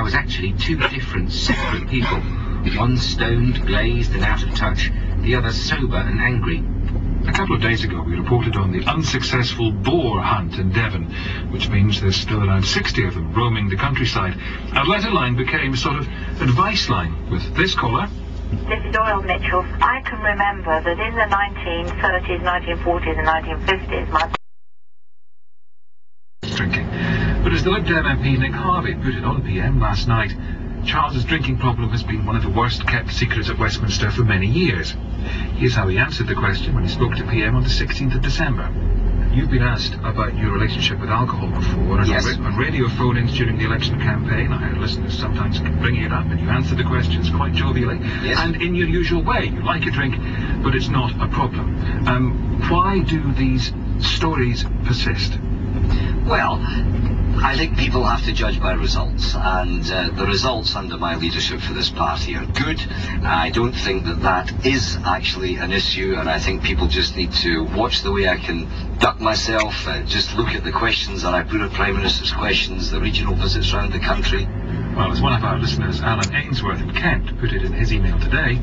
was actually two different, separate people. One stoned, glazed and out of touch, the other sober and angry. A couple of days ago we reported on the unsuccessful boar hunt in Devon, which means there's still around 60 of them roaming the countryside. Our letter line became a sort of advice line with this caller. This is Doyle Mitchell. I can remember that in the 1930s, 1940s and 1950s, my drinking. But as the Lib Dem MP Nick Harvey put it on PM last night, Charles's drinking problem has been one of the worst kept secrets at Westminster for many years. Here's how he answered the question when he spoke to PM on the 16th of December. You've been asked about your relationship with alcohol before, and yes, on radio phone-ins during the election campaign. I heard listeners sometimes bringing it up, and you answered the questions quite jovially. Yes. And in your usual way, you like a drink, but it's not a problem. Why do these stories persist? Well, I think people have to judge by results, and the results under my leadership for this party are good. I don't think that that is actually an issue, and I think people just need to watch the way I can duck myself, just look at the questions that I put at Prime Minister's questions, the regional visits around the country. Well, as one of our listeners, Alan Ainsworth in Kent, put it in his email today,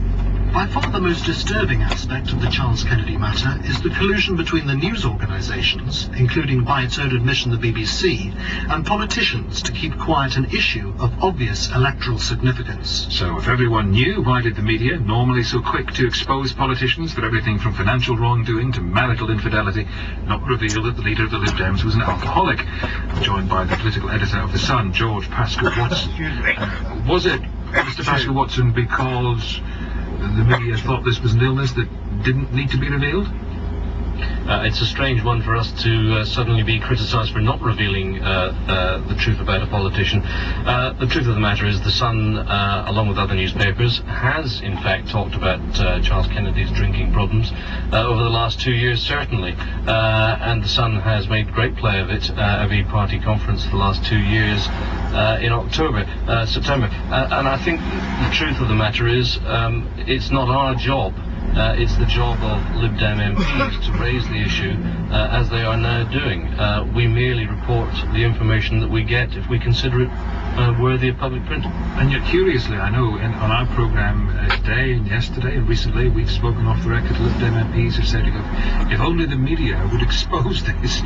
by far the most disturbing aspect of the Charles Kennedy matter is the collusion between the news organisations, including by its own admission the BBC, and politicians to keep quiet an issue of obvious electoral significance. So if everyone knew, why did the media, normally so quick to expose politicians for everything from financial wrongdoing to marital infidelity, not reveal that the leader of the Lib Dems was an alcoholic? I'm joined by the political editor of The Sun, George Pascal Watson. Was it, Mr. Pascal Watson, because the media thought this was an illness that didn't need to be revealed? It's a strange one for us to suddenly be criticised for not revealing the truth about a politician. The truth of the matter is the Sun, along with other newspapers, has in fact talked about Charles Kennedy's drinking problems over the last 2 years, certainly. And the Sun has made great play of it at every party conference the last 2 years in September. And I think the truth of the matter is it's not our job. It's the job of Lib Dem MPs to raise the issue as they are now doing. We merely report the information that we get if we consider it worthy of public print. And yet, curiously, I know on our programme today and yesterday and recently, we've spoken off the record to Lib Dem MPs who said, if only the media would expose this.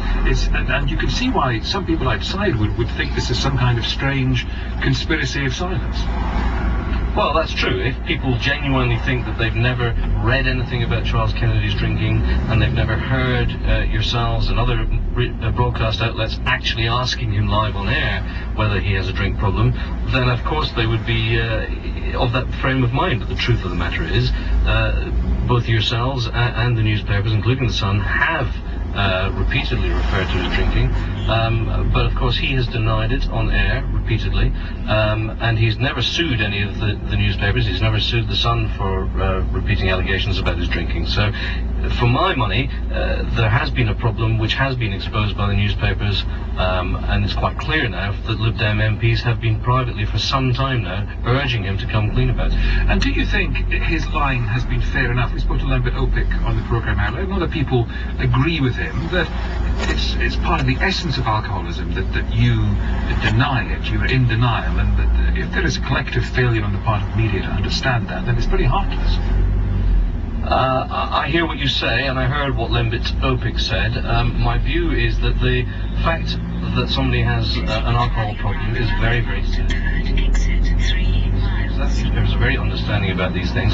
And you can see why some people outside would think this is some kind of strange conspiracy of silence. Well, that's true. If people genuinely think that they've never read anything about Charles Kennedy's drinking and they've never heard yourselves and other broadcast outlets actually asking him live on air whether he has a drink problem, then of course they would be of that frame of mind. But the truth of the matter is both yourselves and the newspapers, including The Sun, have repeatedly referred to his drinking, but of course he has denied it on air repeatedly, and he's never sued any of the newspapers. He's never sued The Sun for repeating allegations about his drinking. So for my money, there has been a problem which has been exposed by the newspapers, and it's quite clear now that Lib Dem MPs have been privately for some time now urging him to come clean about it. And do you think his line has been fair enough? We spoke to Lambert Opic on the programme earlier. A lot of people agree with him that it's part of the essence of alcoholism that you deny it, you are in denial, and that if there is a collective failure on the part of media to understand that, then it's pretty heartless. I hear what you say, and I heard what Lambert Opic said. My view is that the fact that somebody has an alcohol problem is very, very serious. There's a very understanding about these things.